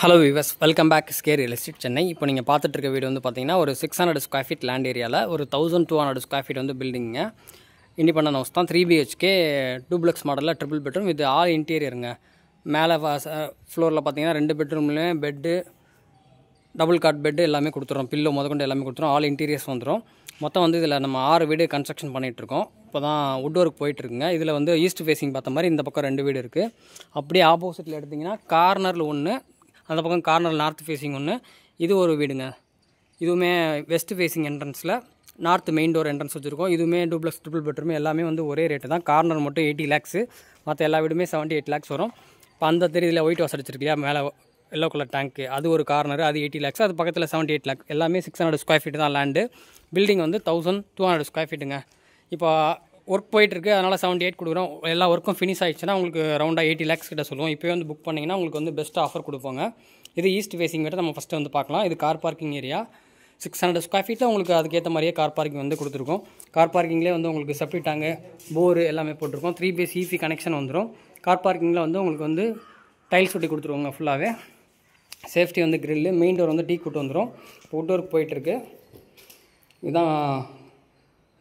Hello viewers, welcome back ஸ்கே real estate Chennai. இப்போ நீங்கள் பார்த்துட்டு இருக்க வீடு வந்து பார்த்தீங்கன்னா ஒரு 600 ஸ்கொயர் ஃபீட் லேண்ட் ஏரியாவில் ஒரு 1200 ஸ்கொயர் ஃபீட் வந்து பில்டிங்க. இண்டிபெண்டன்ட் ஹவுஸ் தான். 3 BHK டூப்ளெக்ஸ் மாடலில் ட்ரிபிள் பெட்ரூம். இது ஆல் இன்டீரியருங்க. மேலே ஃப்ளோரில் பார்த்தீங்கன்னா 2 பெட்ரூம்லேயும் பெட்டு, டபுள் காட் பெட்டு எல்லாமே கொடுத்துரும். பில்லோ முதற்கொண்டு எல்லாமே கொடுத்துரும். ஆல் இன்டீரியர்ஸ் வந்துடும். மொத்தம் வந்து இதில் நம்ம 6 வீடு கன்ஸ்ட்ரக்ஷன் பண்ணிகிட்ருக்கோம். இப்போ தான் வுட் ஒர்க் போயிட்டுருக்குங்க. இதில் வந்து ஈஸ்ட் ஃபேஸிங் பார்த்த மாதிரி இந்த பக்கம் 2 வீடு இருக்குது. அப்படியே ஆப்போசிட்டில் எடுத்திங்கன்னா கார்னரில் ஒன்று, அந்த பக்கம் கார்னர் நார்த் ஃபேஸிங் ஒன்று. இது ஒரு வீடுங்க. இதுவுமே வெஸ்ட் ஃபேஸிங் என்ட்ரன்ஸில் நார்த் மெயின் டோர் என்ட்ரன்ஸ் வச்சுருக்கோம். இதுவுமே டூப்ளெக்ஸ் ட்ரிபிள் பெட்ரூம் எல்லாமே வந்து ஒரே ரேட்டு தான். கார்னர் மட்டும் 80 lakhs, மற்ற எல்லா வீடுமே 78 lakhs வரும். இப்போ அந்த தெரியுதில் ஒயிட் வாஷ் அடிச்சிருக்கியா, மேலே எல்லோ கலர் டேங்க்கு, அது ஒரு கார்னர், அது 80 lakhs. அது பக்கத்தில் 78 lakhs. எல்லாமே 600 ஸ்கொயர் ஃபீட் தான் லேண்டு. பில்டிங் வந்து 1200 ஸ்கொயர் ஃபீட்டுங்க. இப்போ ஒர்க் போயிட்டுருக்கு, அதனால் 78 கொடுக்குறோம். எல்லா ஒர்க்கும் ஃபினிஷ் ஆகிடுச்சுன்னா உங்களுக்கு ரவுண்டாக 80 lakhs கிட்ட சொல்லுவோம். இப்போ வந்து புக் பண்ணிங்கன்னா உங்களுக்கு வந்து பெஸ்ட் ஆஃபர் கொடுப்போங்க. இது ஈஸ்ட் ஃபேஸிங் வீட்டை நம்ம ஃபஸ்ட்டு வந்து பார்க்கலாம். இது கார் பார்க்கிங் ஏரியா. 600 ஸ்கொயர் ஃபீட்டில் உங்களுக்கு அதுக்கேற்ற மாதிரியே கார் பார்க்கிங் வந்து கொடுத்துருக்கோம். கார் பார்க்கிங்லேயே வந்து உங்களுக்கு செப்டி டேங்கு, போரு எல்லாமே போட்டிருக்கோம். 3 பேஸ் ஈஸி கனெக்ஷன் வந்துடும். கார் பார்க்கிங்கில் வந்து உங்களுக்கு வந்து டைல்ஸ் ஒட்டி கொடுத்துருவோங்க ஃபுல்லாகவே. சேஃப்டி வந்து கிரில்லு, மெயின் டோர் வந்து டீ கூட்டு வந்துடும். இப்போ வுட் ஒர்க் போயிட்டுருக்கு. இதுதான்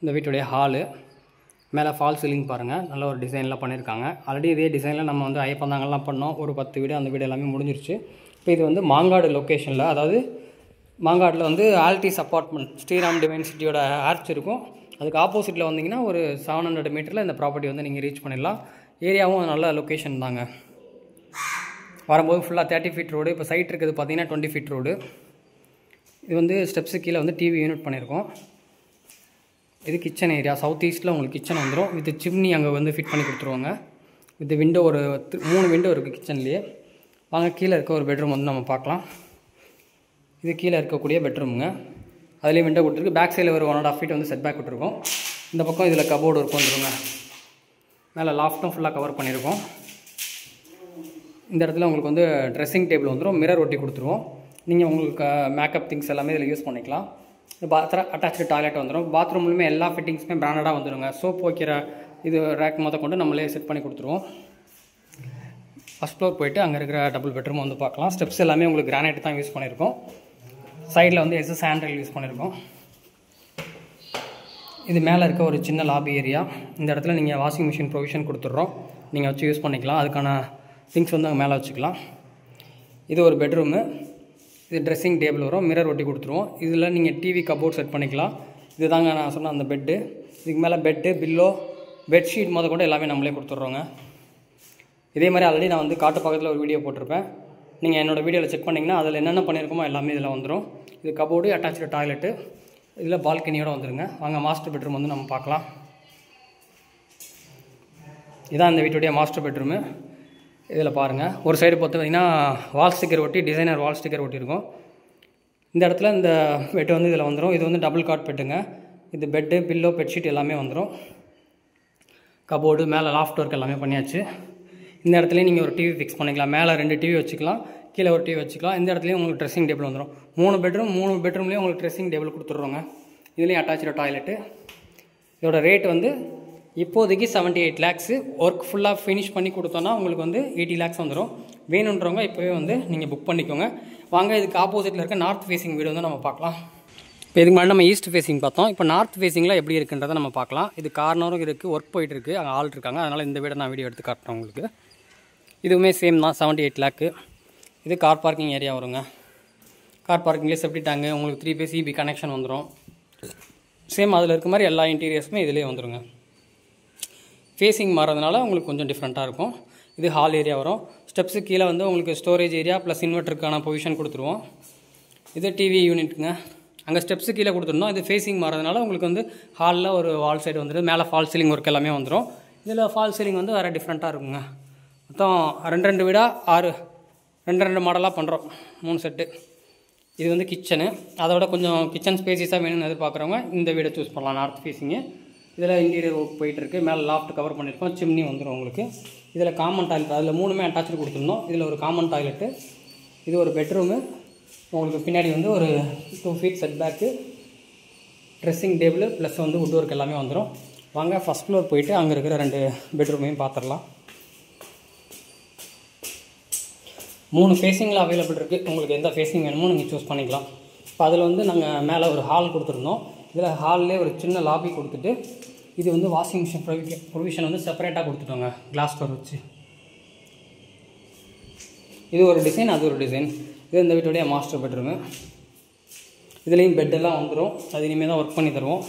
இந்த வீட்டுடைய ஹாலு. மேலே ஃபால் சீலிங் பாருங்கள், நல்ல ஒரு டிசைன்லாம் பண்ணியிருக்காங்க. ஆல்ரெடி இதே டிசைனில் நம்ம வந்து ஐப்பந்தாங்கலாம் பண்ணோம். ஒரு 10 வீடு, அந்த வீடு எல்லாமே முடிஞ்சிருச்சு. இப்போ இது வந்து மாங்காடு லொக்கேஷனில், அதாவது மாங்காடில் வந்து ஆல்டிஸ் அப்பார்ட்மெண்ட், ஸ்ரீராம் டிவைன் சிட்டியோட ஆர்ச் இருக்கும். அதுக்கு ஆப்போசிட்டில் வந்தீங்கன்னா ஒரு 700 மீட்டரில் இந்த ப்ராப்பர்ட்டி வந்து நீங்கள் ரீச் பண்ணிடலாம். ஏரியாவும் நல்ல லொக்கேஷன் தாங்க. வரும்போது ஃபுல்லாக 30 ஃபீட் ரோடு. இப்போ சைட் இருக்குது பார்த்தீங்கன்னா 20 ஃபீட் ரோடு. இது வந்து ஸ்டெப்ஸு கீழே வந்து டிவி யூனிட் பண்ணியிருக்கோம். இது கிச்சன் ஏரியா. சவுத் ஈஸ்ட்டில் உங்களுக்கு கிச்சன் வந்துடும். வித் சிம்னி அங்கே வந்து ஃபிட் பண்ணி கொடுத்துருவாங்க. வித் விண்டோ ஒரு 3 விண்டோ இருக்குது கிச்சன்லேயே. வாங்க கீழே இருக்க ஒரு பெட்ரூம் வந்து நம்ம பார்க்கலாம். இது கீழே இருக்கக்கூடிய பெட்ரூமுங்க. அதுலேயே விண்டோ கொடுத்துருக்கு. பேக் சைடில் ஒரு 1.5 feet வந்து செட் பேக் விட்டுருக்கோம். இந்த பக்கம் இதில் கபோர்டு இருக்கும் வந்துருங்க. மேலே லாஃப்ட்டும் ஃபுல்லாக கவர் பண்ணியிருக்கோம். இந்த இடத்துல உங்களுக்கு வந்து ட்ரெஸ்ஸிங் டேபிள் வந்துடும். மிரர் ஒட்டி கொடுத்துருவோம். நீங்கள் உங்களுக்கு மேக்கப் திங்ஸ் எல்லாமே இதில் யூஸ் பண்ணிக்கலாம். அட்டாச்சு டாய்லெட் வந்துடும். பாத்ரூம்லையுமே எல்லா ஃபிட்டிங்ஸுமே பிராண்டடாக வந்துடுங்க. சோப் வைக்கிற இது ரேக் கொண்டு நம்மளே செட் பண்ணி கொடுத்துருவோம். ஃபஸ்ட் ஃப்ளோர் போய்ட்டு அங்கே இருக்கிற டபுள் பெட்ரூம் வந்து பார்க்கலாம். ஸ்டெப்ஸ் எல்லாமே உங்களுக்கு கிரானைட் தான் யூஸ் பண்ணியிருக்கோம். சைடில் வந்து எஸ்எஸ் ஹேண்ட்ரைல் யூஸ் பண்ணியிருக்கோம். இது மேலே இருக்க ஒரு சின்ன லாபி ஏரியா. இந்த இடத்துல நீங்கள் வாஷிங் மிஷின் ப்ரொவிஷன் கொடுத்துட்றோம். நீங்கள் வச்சு யூஸ் பண்ணிக்கலாம். அதுக்கான திங்ஸ் வந்து அங்கே மேலே வச்சுக்கலாம். இது ஒரு பெட்ரூமு. இது ட்ரெஸ்ஸிங் டேபிள் வரும். மிரர் ஒட்டி கொடுத்துருவோம். இதில் நீங்கள் டிவி கபோர்ட் செட் பண்ணிக்கலாம். இது தாங்க நான் சொன்ன அந்த பெட்டு. இதுக்கு மேலே பெட்டு, பில்லோ, பெட்ஷீட் கூட எல்லாமே நம்மளே கொடுத்துட்றோங்க. இதே மாதிரி ஆல்ரெடி நான் வந்து காட்டு பக்கத்தில் ஒரு வீடியோ போட்டிருப்பேன். நீங்கள் என்னோடய வீடியோவில் செக் பண்ணிங்கன்னா அதில் என்னென்ன பண்ணியிருக்கோமோ எல்லாமே இதில் வந்துடும். இது கபோர்டு, அட்டாச்சு டாய்லெட்டு, இதில் பால்கனியோடு வந்துடுங்க. வாங்க மாஸ்டர் பெட்ரூம் வந்து நம்ம பார்க்கலாம். இதான் இந்த வீட்டுடைய மாஸ்டர் பெட்ரூமு. இதில் பாருங்கள், ஒரு சைடு பார்த்தீங்கன்னா வால் ஸ்டிக்கர் ஒட்டி, டிசைனர் வால் ஸ்டிக்கர் ஒட்டியிருக்கும். இந்த இடத்துல இந்த பெட்டு வந்து இதில் வந்துடும். இது வந்து டபுள் காட் பெட்டுங்க. இது பெட்டு, பில்லோ, பெட்ஷீட் எல்லாமே வந்துடும். கபோர்டு, மேலே லாஃப்ட் ஒர்க் எல்லாமே பண்ணியாச்சு. இந்த இடத்துலையும் நீங்கள் ஒரு டிவி ஃபிக்ஸ் பண்ணிக்கலாம். மேலே 2 டிவி வச்சுக்கலாம், கீழே ஒரு டிவி வச்சுக்கலாம். இந்த இடத்துலையும் உங்களுக்கு ட்ரெஸ்ஸிங் டேபிள் வந்துடும். 3 பெட்ரூம்லேயும் உங்களுக்கு ட்ரெஸ்ஸிங் டேபிள் கொடுத்துட்றோங்க. இதுலேயும் அட்டாச்சு டாய்லெட்டு. இதோட ரேட் வந்து இப்போதைக்கு 78 lakhs. ஒர்க் ஃபுல்லாக ஃபினிஷ் பண்ணி கொடுத்தோன்னா உங்களுக்கு வந்து 80 lakhs வந்துடும். வேணுன்றவங்க இப்போவே வந்து நீங்கள் புக் பண்ணிக்கோங்க. வாங்க இதுக்கு ஆப்போசிட்டில் இருக்க நார்த் ஃபேஸிங் வீடு வந்து நம்ம பார்க்கலாம். இப்போ இதுக்கு முன்னாடி நம்ம ஈஸ்ட் ஃபேஸிங் பார்த்தோம். இப்போ நார்த் ஃபேஸிங்கில் எப்படி இருக்குன்றதை நம்ம பார்க்கலாம். இது கார்னரும் இருக்குது, ஒர்க் போயிட்டுருக்கு, அங்கே ஆள் இருக்காங்க. அதனால் இந்த வீடை நான் வீடியோ எடுத்து காட்டுறேன் உங்களுக்கு. இதுவுமே சேம் தான், 78 lakh. இது கார் பார்க்கிங் ஏரியா வருங்க. கார் பார்க்கிங்லேயே செப்டி டேங்கு, உங்களுக்கு 3 பேஸ் EB கனெக்ஷன் வந்துடும். சேம் அதில் இருக்க மாதிரி எல்லா இன்டீரியர்ஸுமே இதிலே வந்துடுங்க. ஃபேஸிங் மாறதுனால உங்களுக்கு கொஞ்சம் டிஃப்ரெண்ட்டாக இருக்கும். இது ஹால் ஏரியா வரும். ஸ்டெப்ஸு கீழே வந்து உங்களுக்கு ஸ்டோரேஜ் ஏரியா ப்ளஸ் இன்வெர்ட்டருக்கான பொசிஷன் கொடுத்துருவோம். இது டிவி யூனிட்டுங்க. அங்கே ஸ்டெப்ஸு கீழே கொடுத்துருந்தோம். இது ஃபேஸிங் மாறதுனால உங்களுக்கு வந்து ஹாலில் ஒரு வால் சைடு வந்துடும். மேலே ஃபால் சீலிங் ஒர்க் எல்லாமே வந்துடும். இதில் ஃபால் சீலிங் வந்து வேறு டிஃப்ரெண்ட்டாக இருக்குங்க. மொத்தம் 2 வீடாக 2 மாடலாக பண்ணுறோம், 3 செட்டு. இது வந்து கிச்சனு. அதோட கொஞ்சம் கிச்சன் ஸ்பேசிஸாக வேணும்னு எதிர்பார்க்குறவங்க இந்த வீடை சூஸ் பண்ணலாம், நார்த் ஃபேஸிங்கு. இதில் இன்டீரியர் ஒர்க் போயிட்டுருக்கு. மேலே லாஃப்ட் கவர் பண்ணியிருக்கோம். சிம்னி வந்துடும் உங்களுக்கு. இதில் காமன் டாய்லெட், அதில் 3மே அட்டாச்சு கொடுத்துருந்தோம். இதில் ஒரு காமன் டாய்லெட்டு. இது ஒரு பெட்ரூமு. உங்களுக்கு பின்னாடி வந்து ஒரு 2 feet set bag, dressing table plus வந்து வுட் ஒர்க் எல்லாமே வந்துடும். வாங்க ஃபஸ்ட் ஃப்ளோர் போயிட்டு அங்கே இருக்கிற 2 பெட்ரூமையும் பார்த்துடலாம். 3 ஃபேஸிங்கில் அவைலபிள் இருக்குது. உங்களுக்கு எந்த ஃபேஸிங் வேணுமோ நீங்கள் சூஸ் பண்ணிக்கலாம். இப்போ அதில் வந்து நாங்கள் மேலே ஒரு ஹால் கொடுத்துருந்தோம். இதில் ஹால்லே ஒரு சின்ன லாபி கொடுத்துட்டு இது வந்து வாஷிங் மிஷின் ப்ரொவிஷன் வந்து செப்பரேட்டாக கொடுத்துட்டோங்க கிளாஸ் டோர் வச்சு. இது ஒரு டிசைன், அது ஒரு டிசைன். இது இந்த வீட்டுடைய மாஸ்டர் பெட்ரூமு. இதுலேயும் பெட்டெல்லாம் வந்துடும். அது இனிமேல் தான் ஒர்க் பண்ணி தருவோம்.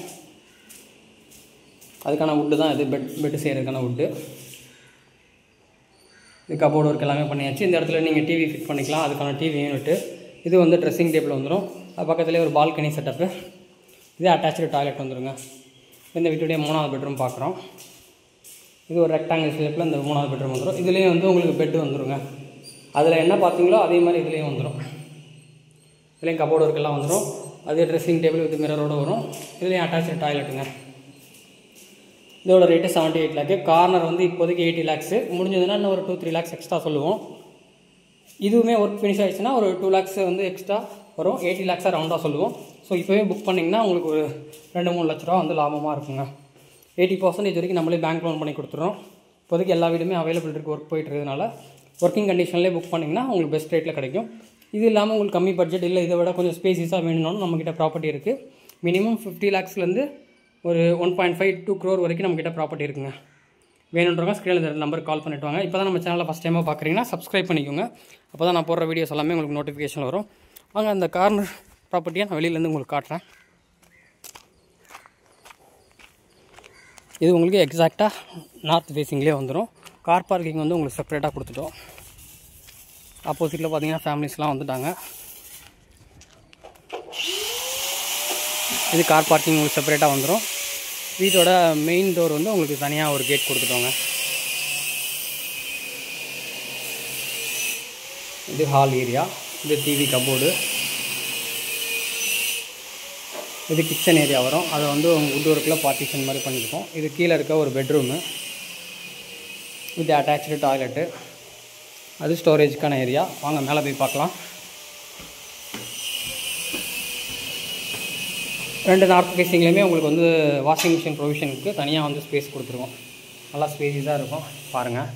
அதுக்கான வுட்டு தான் இது, பெட்டு செய்கிறதுக்கான வுட்டு. இது கபோர்டு ஒர்க் எல்லாமே பண்ணியாச்சு. இந்த இடத்துல நீங்கள் டிவி ஃபிட் பண்ணிக்கலாம், அதுக்கான டிவி யூனிட்டு. இது வந்து ட்ரெஸ்ஸிங் டேபிள் வந்துடும். அது பக்கத்துலேயே ஒரு பால்கனி செட்டப்பு. இது அட்டாச்சு டாய்லெட் வந்துடுங்க. இந்த வீட்டுடைய 3வது பெட்ரூம் பார்க்குறோம். இது ஒரு ரெக்டாங்கிள் ஷேப்பில் இந்த 3வது பெட்ரூம் வந்துடும். இதுலேயும் வந்து உங்களுக்கு பெட்டு வந்துடுங்க. அதில் என்ன பார்த்தீங்களோ அதே மாதிரி இதுலேயும் வந்துடும். இதுலேயும் கபோர்டு ஒர்க்கெல்லாம் வந்துடும். அதே ட்ரெஸ்ஸிங் டேபிள் வித் மிரரோடு வரும். இதுலேயும் அட்டாச்சு டாய்லெட்டுங்க. இதோட ரேட்டு 78 லேக்கு. கார்னர் வந்து இப்போதைக்கு 80 லேக்ஸு. முடிஞ்சதுன்னா இன்னும் ஒரு 2-3 லேக்ஸ் எக்ஸ்ட்ரா சொல்லுவோம். இதுவுமே ஒர்க் ஃபினிஷ் ஆகிடுச்சுன்னா ஒரு 2 லேக்ஸ் வந்து எக்ஸ்ட்ரா வரும். 80 லேக்ஸாக ரவுண்டாக சொல்லுவோம். ஸோ இப்போவே புக் பண்ணிங்கன்னா உங்களுக்கு ஒரு 2-3 லட்ச ரூபா வந்து லாபமாக இருக்குங்க. 80% வரைக்கும் நம்மளே பேங்க் லோன் பண்ணி கொடுத்துட்றோம். இப்போதைக்கு எல்லா வீடுமே அவைலபிள் இருக்குது. ஒர்க் போயிட்டு இருக்கிறதுனால ஒர்க்கிங் கண்டிஷன்லேயே புக் பண்ணிங்கன்னா உங்களுக்கு பெஸ்ட் ரேட்டில் கிடைக்கும். இது இல்லாமல் உங்களுக்கு கம்மி பட்ஜெட் இல்லை, இதை விட கொஞ்சம் ஸ்பேசிஸாக வேணும்னாலும் நம்மக்கிட்ட ப்ராப்பர்ட்டி இருக்குது. மினிமம் 50 லேக்ஸ்லேருந்து ஒரு 1.5-2 crore வரைக்கும் நம்மக்கிட்ட ப்ராப்பர்ட்டி இருக்குங்க. வேணுன்றவங்க ஸ்க்ரீனில் இந்த நம்பருக்கு கால் பண்ணிட்டு வாங்க. இப்போ தான் நம்ம சேனலில் ஃபஸ்ட் டைமாக பார்க்குறீங்கன்னா சப்ஸ்கிரைப் பண்ணிக்கோங்க. அப்போ தான் நான் போடுற வீடியோஸ் எல்லாமே உங்களுக்கு நோட்டிஃபிகேஷன் வரும். வாங்க அந்த கார்னர் ப்ராப்பர்ட்டியை நான் வெளியிலேருந்து உங்களுக்கு காட்டுறேன். இது உங்களுக்கு எக்ஸாக்டாக நார்த் ஃபேஸிங்லேயே வந்துடும். கார் பார்க்கிங் வந்து உங்களுக்கு செப்பரேட்டாக கொடுத்துட்டோம். ஆப்போசிட்டில் பார்த்தீங்கன்னா ஃபேமிலிஸ்லாம் வந்துட்டாங்க. இது கார் பார்க்கிங் உங்களுக்கு செப்பரேட்டாக வந்துடும். வீட்டோட மெயின் டோர் வந்து உங்களுக்கு தனியாக ஒரு கேட் கொடுத்துட்டோங்க. இது ஹால் ஏரியா. இது டிவி கபோர்டு. இது கிச்சன் ஏரியா வரும். அதை வந்து வுட் ஒர்க்கில் பார்ட்டிஷன் மாதிரி பண்ணியிருக்கோம். இது கீழே இருக்க ஒரு பெட்ரூமு. இது அட்டாச்சு டாய்லெட்டு. அது ஸ்டோரேஜுக்கான ஏரியா. வாங்க மேலே போய் பார்க்கலாம். 2 நார்த் ஃபேஸிங்லேயுமே உங்களுக்கு வந்து வாஷிங் மிஷின் ப்ரொவிஷனுக்கு தனியாக வந்து ஸ்பேஸ் கொடுத்துருவோம். நல்லா ஸ்பேஸிஸாக இருக்கும் பாருங்கள்.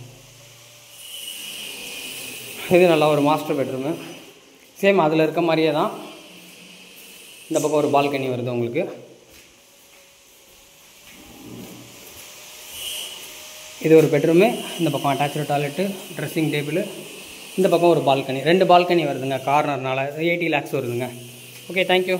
இது நல்லா ஒரு மாஸ்டர் பெட்ரூமு. சேம் அதில் இருக்க மாதிரியே தான். இந்த பக்கம் ஒரு பால்கனி வருது உங்களுக்கு. இது ஒரு பெட்ரூமு. இந்த பக்கம் அட்டாச்சு டாய்லெட்டு, ட்ரெஸ்ஸிங் டேபிள். இந்த பக்கம் ஒரு பால்கனி. 2 பால்கனி வருதுங்க. கார்னர்னால 80 லேக்ஸ் வருதுங்க. Okay, thank you.